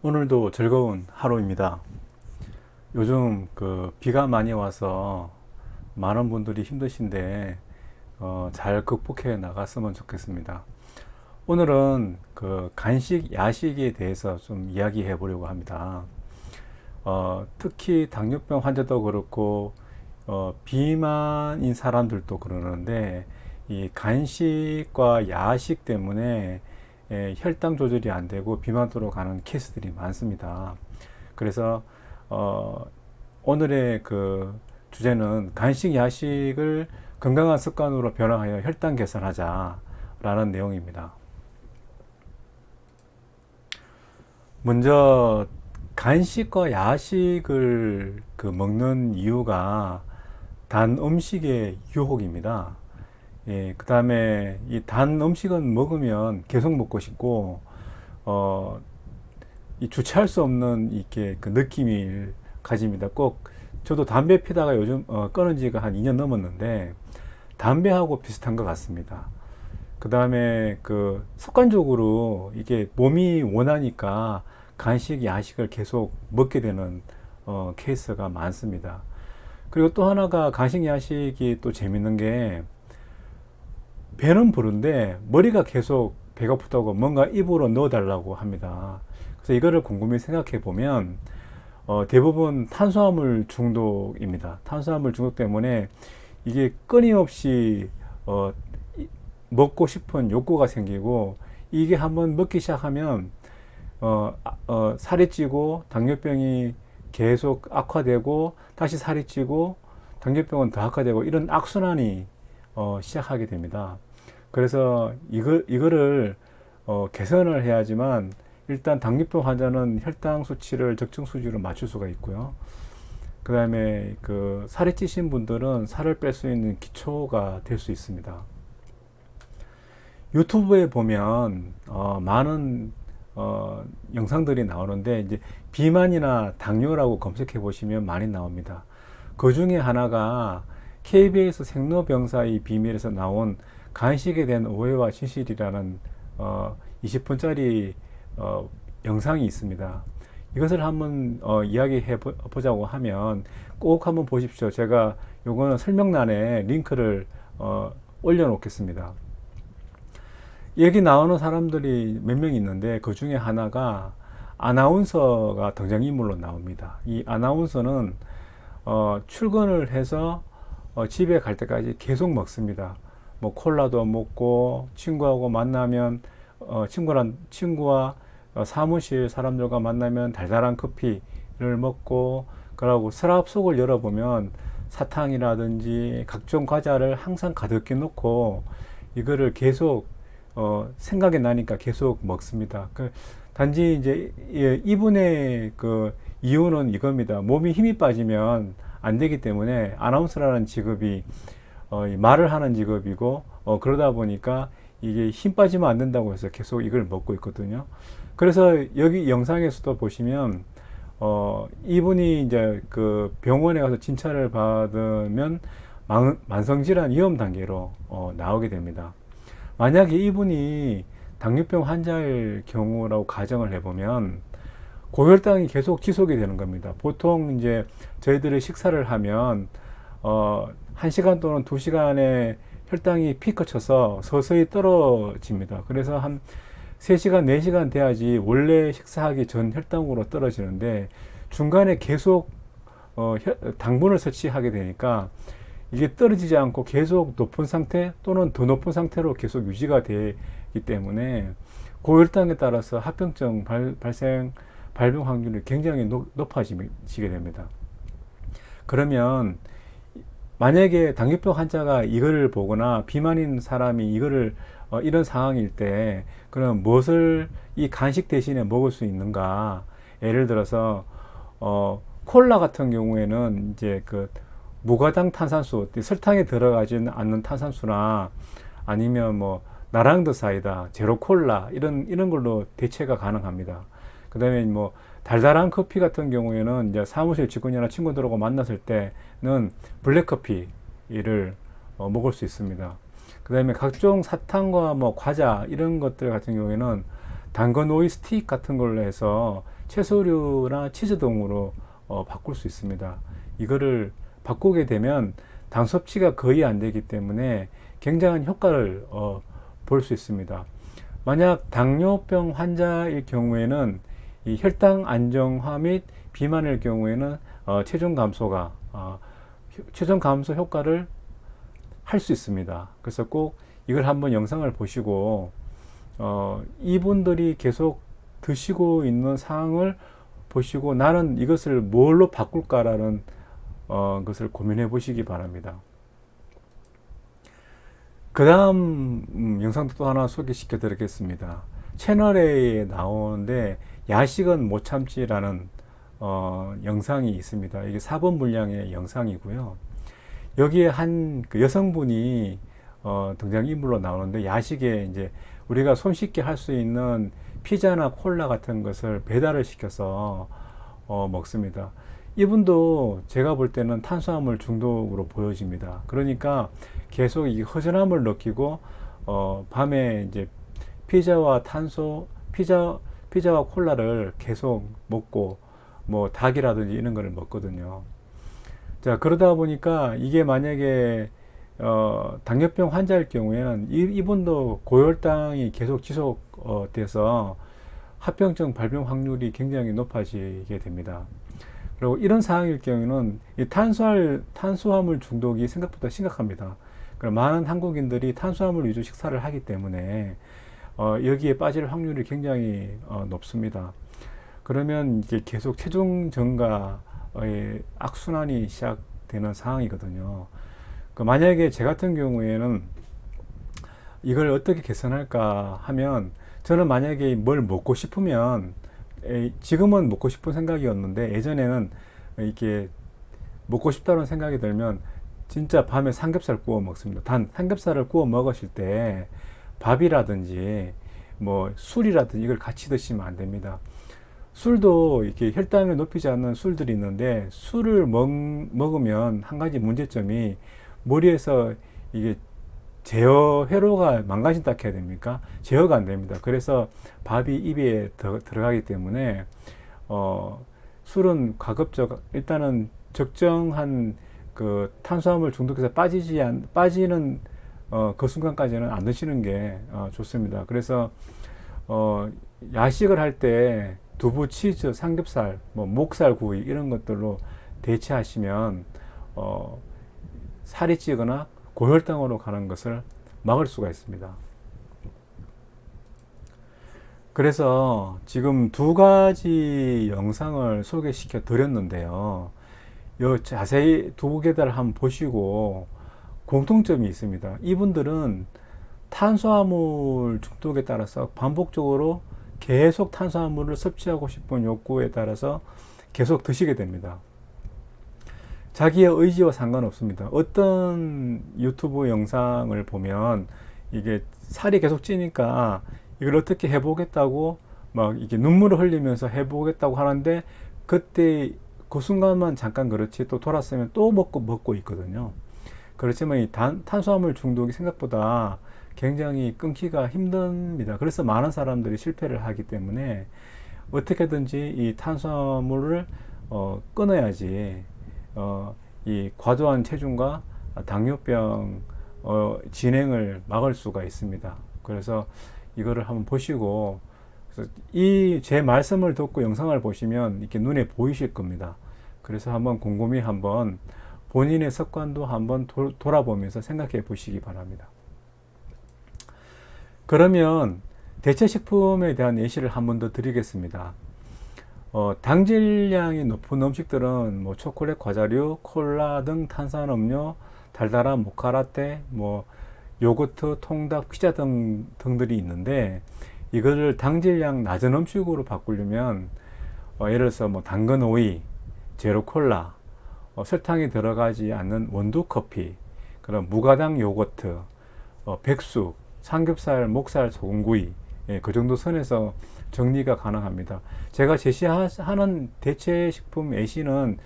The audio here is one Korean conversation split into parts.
오늘도 즐거운 하루입니다. 요즘 비가 많이 와서 많은 분들이 힘드신데 잘 극복해 나갔으면 좋겠습니다. 오늘은 간식, 야식에 대해서 좀 이야기해 보려고 합니다. 특히 당뇨병 환자도 그렇고 비만인 사람들도 그러는데 이 간식과 야식 때문에 혈당 조절이 안 되고 비만도로 가는 케이스들이 많습니다. 그래서 오늘의 주제는 간식, 야식을 건강한 습관으로 변화하여 혈당 개선하자라는 내용입니다. 먼저 간식과 야식을 먹는 이유가 단 음식의 유혹입니다. 예, 그 다음에 이 단 음식은 먹으면 계속 먹고 싶고, 이 주체할 수 없는 이렇게 느낌을 가집니다. 꼭 저도 담배 피다가 요즘 끊은 지가 한 2년 넘었는데, 담배하고 비슷한 것 같습니다. 그 다음에 습관적으로 이게 몸이 원하니까 간식, 야식을 계속 먹게 되는 케이스가 많습니다. 그리고 또 하나가 간식, 야식이 또 재밌는 게 배는 부른데 머리가 계속 배가 고프다고 뭔가 입으로 넣어달라고 합니다. 그래서 이거를 곰곰이 생각해 보면 대부분 탄수화물 중독입니다. 탄수화물 중독 때문에 이게 끊임없이 먹고 싶은 욕구가 생기고, 이게 한번 먹기 시작하면 살이 찌고 당뇨병이 계속 악화되고 다시 살이 찌고 당뇨병은 더 악화되고, 이런 악순환이 시작하게 됩니다. 그래서 이거를 개선을 해야지만 일단 당뇨병 환자는 혈당 수치를 적정 수준으로 맞출 수가 있고요. 그 다음에 살이 찌신 분들은 살을 뺄 수 있는 기초가 될 수 있습니다. 유튜브에 보면 많은 영상들이 나오는데, 이제 비만이나 당뇨라고 검색해 보시면 많이 나옵니다. 그 중에 하나가 KBS 생로병사의 비밀에서 나온 간식에 대한 오해와 진실이라는 20분짜리 영상이 있습니다. 이것을 한번 이야기해 보자고 하면 꼭 한번 보십시오. 제가 요거는 설명란에 링크를 올려 놓겠습니다. 여기 나오는 사람들이 몇 명 있는데, 그 중에 하나가 아나운서가 등장인물로 나옵니다. 이 아나운서는 출근을 해서 집에 갈 때까지 계속 먹습니다. 뭐 콜라도 먹고, 친구하고 만나면 친구와 사무실 사람들과 만나면 달달한 커피를 먹고, 그러고 서랍 속을 열어보면 사탕이라든지 각종 과자를 항상 가득히 놓고 이거를 계속 생각이 나니까 계속 먹습니다. 단지 이제 이분의 이유는 이겁니다. 몸이 힘이 빠지면 안 되기 때문에 아나운서라는 직업이 말을 하는 직업이고, 그러다 보니까 이게 힘 빠지면 안 된다고 해서 계속 이걸 먹고 있거든요. 그래서 여기 영상에서도 보시면 이분이 이제 병원에 가서 진찰을 받으면 만성질환 위험 단계로 나오게 됩니다. 만약에 이분이 당뇨병 환자일 경우라고 가정을 해보면 고혈당이 계속 지속이 되는 겁니다. 보통 이제 저희들이 식사를 하면 1시간 또는 2시간에 혈당이 피크 쳐서 서서히 떨어집니다. 그래서 한 3시간, 4시간 돼야지 원래 식사하기 전 혈당으로 떨어지는데, 중간에 계속 당분을 섭취하게 되니까 이게 떨어지지 않고 계속 높은 상태 또는 더 높은 상태로 계속 유지가 되기 때문에 고혈당에 따라서 합병증 발병 확률이 굉장히 높아지게 됩니다. 그러면 만약에 당뇨병 환자가 이거를 보거나 비만인 사람이 이거를 이런 상황일 때 그럼 무엇을 이 간식 대신에 먹을 수 있는가? 예를 들어서 콜라 같은 경우에는 이제 무가당 탄산수, 설탕에 들어가지는 않는 탄산수나 아니면 뭐 나랑드 사이다, 제로 콜라 이런 걸로 대체가 가능합니다. 그다음에 뭐 달달한 커피 같은 경우에는 이제 사무실 직원이나 친구들하고 만났을 때는 블랙커피를 먹을 수 있습니다. 그다음에 각종 사탕과 뭐 과자 이런 것들 같은 경우에는 당근 오이 스틱 같은 걸로 해서 채소류나 치즈 등으로 바꿀 수 있습니다. 이거를 바꾸게 되면 당 섭취가 거의 안 되기 때문에 굉장한 효과를 볼 수 있습니다. 만약 당뇨병 환자일 경우에는 이 혈당 안정화 및 비만일 경우에는 체중 감소 효과를 할 수 있습니다. 그래서 꼭 이걸 한번 영상을 보시고 이분들이 계속 드시고 있는 상황을 보시고 나는 이것을 뭘로 바꿀까라는 것을 고민해 보시기 바랍니다. 그 다음 영상도 또 하나 소개시켜 드리겠습니다. 채널에 나오는데 야식은 못 참지라는 영상이 있습니다. 이게 4번 분량의 영상이고요. 여기에 한 그 여성분이 등장인물로 나오는데 야식에 이제 우리가 손쉽게 할 수 있는 피자나 콜라 같은 것을 배달을 시켜서 먹습니다. 이분도 제가 볼 때는 탄수화물 중독으로 보여집니다. 그러니까 계속 이 허전함을 느끼고 밤에 이제 피자와 콜라를 계속 먹고 뭐 닭이라든지 이런 거를 먹거든요. 자, 그러다 보니까 이게 만약에 당뇨병 환자일 경우에는 이분도 고혈당이 계속 지속돼서 합병증 발병 확률이 굉장히 높아지게 됩니다. 그리고 이런 상황일 경우에는 이 탄수화물 중독이 생각보다 심각합니다. 많은 한국인들이 탄수화물 위주 식사를 하기 때문에 여기에 빠질 확률이 굉장히 높습니다. 그러면 이제 계속 체중 증가의 악순환이 시작되는 상황이거든요. 만약에 제 같은 경우에는 이걸 어떻게 개선할까 하면 저는 만약에 뭘 먹고 싶으면 지금은 먹고 싶은 생각이었는데 예전에는 이렇게 먹고 싶다는 생각이 들면 진짜 밤에 삼겹살 구워 먹습니다. 단 삼겹살을 구워 먹으실 때 밥이라든지 뭐 술이라든지 이걸 같이 드시면 안 됩니다. 술도 이렇게 혈당을 높이지 않는 술들이 있는데 술을 먹으면 한 가지 문제점이 머리에서 이게 회로가 망가진다 해야 됩니까? 제어가 안 됩니다. 그래서 밥이 입에 들어가기 때문에 술은 가급적 일단은 적정한 그 탄수화물 중독에서 빠지는 그 순간까지는 안 드시는 게 좋습니다. 그래서 야식을 할 때 두부, 치즈, 삼겹살, 뭐 목살 구이 이런 것들로 대체하시면 살이 찌거나 고혈당으로 가는 것을 막을 수가 있습니다. 그래서 지금 두 가지 영상을 소개시켜 드렸는데요. 자세히 두 개를 한번 보시고 공통점이 있습니다. 이분들은 탄수화물 중독에 따라서 반복적으로 계속 탄수화물을 섭취하고 싶은 욕구에 따라서 계속 드시게 됩니다. 자기의 의지와 상관없습니다. 어떤 유튜브 영상을 보면 이게 살이 계속 찌니까 이걸 어떻게 해보겠다고 막 이게 눈물을 흘리면서 해보겠다고 하는데 그때 그 순간만 잠깐 그렇지 또 돌았으면 또 먹고 있거든요. 그렇지만 이 탄수화물 중독이 생각보다 굉장히 끊기가 힘듭니다. 그래서 많은 사람들이 실패를 하기 때문에 어떻게든지 이 탄수화물을 끊어야지 이 과도한 체중과 당뇨병 진행을 막을 수가 있습니다. 그래서 이거를 한번 보시고 이 제 말씀을 듣고 영상을 보시면 이렇게 눈에 보이실 겁니다. 그래서 한번 곰곰이 한번 본인의 습관도 한번 돌아보면서 생각해 보시기 바랍니다. 그러면 대체식품에 대한 예시를 한 번 더 드리겠습니다. 당질량이 높은 음식들은 뭐 초콜릿, 과자류, 콜라 등 탄산음료, 달달한 모카라떼, 뭐 요거트, 통닭, 피자 등들이 있는데 이거를 당질량 낮은 음식으로 바꾸려면 예를 들어서 뭐 당근 오이, 제로 콜라, 설탕이 들어가지 않는 원두 커피, 그럼 무가당 요거트, 백숙, 삼겹살, 목살, 소금구이, 그 정도 선에서 정리가 가능합니다. 제가 제시하는 대체식품 예시는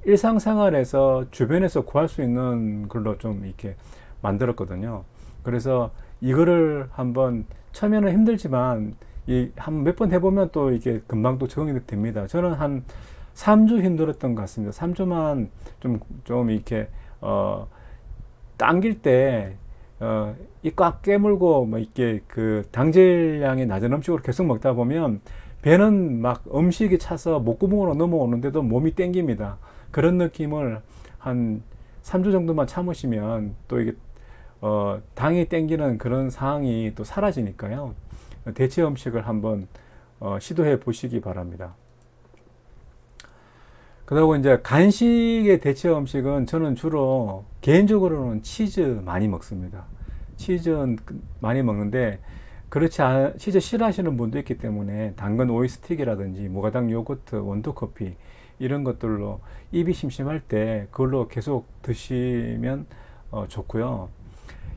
일상생활에서 주변에서 구할 수 있는 걸로 좀 이렇게 만들었거든요. 그래서 이거를 한번 처음에는 힘들지만 이 한 몇 번 해보면 또 이게 금방 또 적응이 됩니다. 저는 한 3주 힘들었던 것 같습니다. 3주만 좀 이렇게 당길 때 이 꽉 깨물고 뭐 이렇게 그 당질량이 낮은 음식으로 계속 먹다 보면 배는 막 음식이 차서 목구멍으로 넘어오는데도 몸이 땡깁니다. 그런 느낌을 한 3주 정도만 참으시면 또 이게 당이 땡기는 그런 상황이 또 사라지니까요. 대체 음식을 한번 시도해 보시기 바랍니다. 그리고 이제 간식의 대체 음식은 저는 주로 개인적으로는 치즈 많이 먹습니다. 치즈는 많이 먹는데 치즈 싫어하시는 분도 있기 때문에 당근 오이 스틱이라든지 무가당 요거트, 원두커피 이런 것들로 입이 심심할 때 그걸로 계속 드시면 좋고요.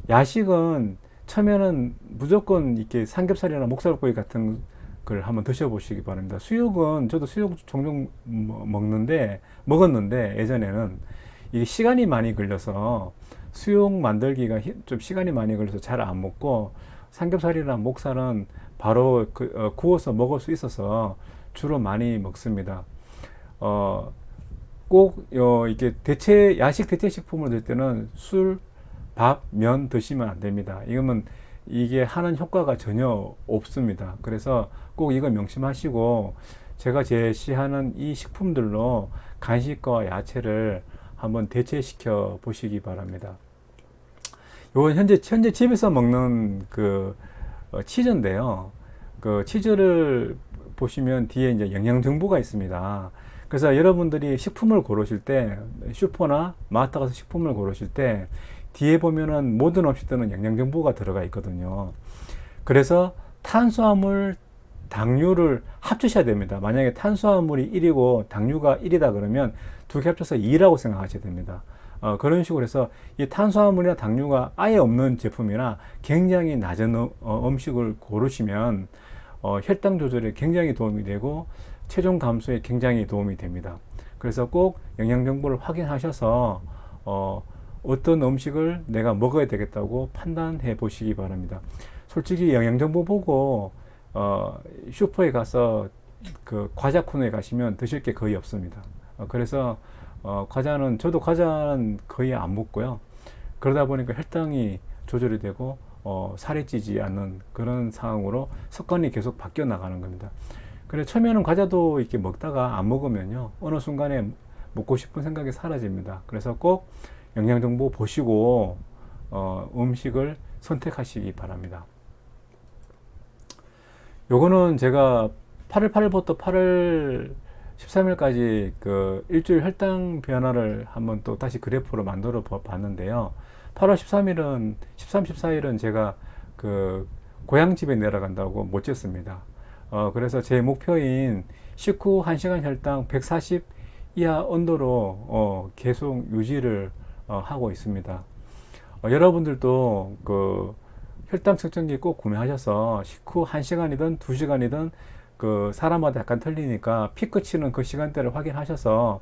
야식은 처음에는 무조건 이렇게 삼겹살이나 목살고기 같은 걸 한번 드셔보시기 바랍니다. 수육은 저도 수육 종종 먹었는데 예전에는 이게 시간이 많이 걸려서 수육 만들기가 좀 시간이 많이 걸려서 잘 안 먹고 삼겹살이나 목살은 바로 구워서 먹을 수 있어서 주로 많이 먹습니다. 꼭 이렇게 야식 대체 식품을 들 때는 술, 밥, 면 드시면 안 됩니다. 이게 하는 효과가 전혀 없습니다. 그래서 꼭 이거 명심하시고 제가 제시하는 이 식품들로 간식과 야채를 한번 대체시켜 보시기 바랍니다. 요건 현재 집에서 먹는 치즈인데요. 그 치즈를 보시면 뒤에 이제 영양 정보가 있습니다. 그래서 여러분들이 식품을 고르실 때 슈퍼나 마트 가서 식품을 고르실 때 뒤에 보면은 모든 음식들은 영양 정보가 들어가 있거든요. 그래서 탄수화물, 당류를 합치셔야 됩니다. 만약에 탄수화물이 1이고 당류가 1이다 그러면 두 개 합쳐서 2라고 생각하셔야 됩니다. 그런 식으로 해서 이 탄수화물이나 당류가 아예 없는 제품이나 굉장히 낮은 음식을 고르시면 혈당 조절에 굉장히 도움이 되고 체중 감소에 굉장히 도움이 됩니다. 그래서 꼭 영양 정보를 확인하셔서 어떤 음식을 내가 먹어야 되겠다고 판단해 보시기 바랍니다. 솔직히 영양 정보 보고 슈퍼에 가서 그 과자 코너에 가시면 드실 게 거의 없습니다. 그래서 저도 과자는 거의 안 먹고요. 그러다 보니까 혈당이 조절이 되고 살이 찌지 않는 그런 상황으로 습관이 계속 바뀌어 나가는 겁니다. 그래서 처음에는 과자도 이렇게 먹다가 안 먹으면요, 어느 순간에 먹고 싶은 생각이 사라집니다. 그래서 꼭 영양 정보 보시고 음식을 선택하시기 바랍니다. 요거는 제가 8월 8일부터 8월 13일까지 그 일주일 혈당 변화를 한번 또 다시 그래프로 만들어 봤는데요. 8월 13일은 13, 14일은 제가 그 고향집에 내려간다고 못 쟀습니다. 그래서 제 목표인 식후 1시간 혈당 140 이하 온도로 계속 유지를 하고 있습니다. 여러분들도 그 혈당 측정기 꼭 구매하셔서 식후 1시간이든 2시간이든 그 사람마다 약간 틀리니까 피크 치는 그 시간대를 확인하셔서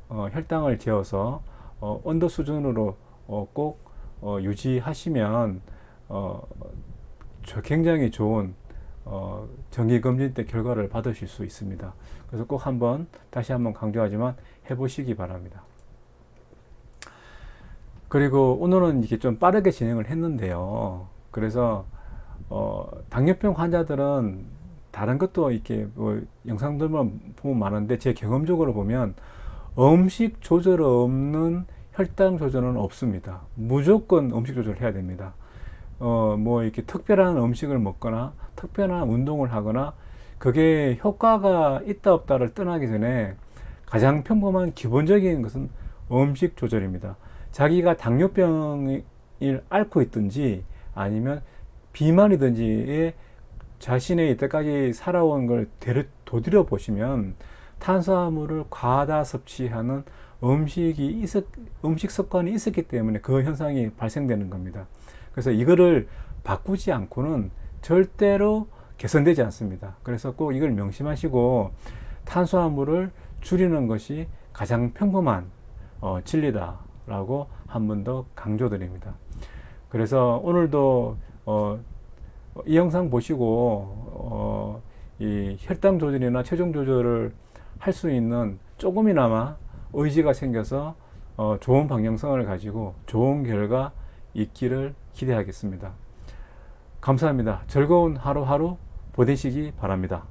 혈당을 재어서 온도 수준으로 꼭 유지하시면 굉장히 좋은 정기검진 때 결과를 받으실 수 있습니다. 그래서 꼭 다시 한번 강조하지만 해보시기 바랍니다. 그리고 오늘은 이게 좀 빠르게 진행을 했는데요. 그래서 당뇨병 환자들은 다른 것도 이렇게 영상들만 보면 많은데 제 경험적으로 보면 음식 조절 없는 혈당 조절은 없습니다. 무조건 음식 조절을 해야 됩니다. 이렇게 특별한 음식을 먹거나 특별한 운동을 하거나 그게 효과가 있다 없다를 떠나기 전에 가장 평범한 기본적인 것은 음식 조절입니다. 자기가 당뇨병을 앓고 있든지 아니면 비만이든지에 자신의 이때까지 살아온 걸 되돌려 보시면 탄수화물을 과다 섭취하는 음식 습관이 있었기 때문에 그 현상이 발생되는 겁니다. 그래서 이거를 바꾸지 않고는 절대로 개선되지 않습니다. 그래서 꼭 이걸 명심하시고 탄수화물을 줄이는 것이 가장 평범한 진리다라고 한 번 더 강조드립니다. 그래서 오늘도 이 영상 보시고 이 혈당 조절이나 체중 조절을 할 수 있는 조금이나마 의지가 생겨서 좋은 방향성을 가지고 좋은 결과 있기를 기대하겠습니다. 감사합니다. 즐거운 하루하루 보내시기 바랍니다.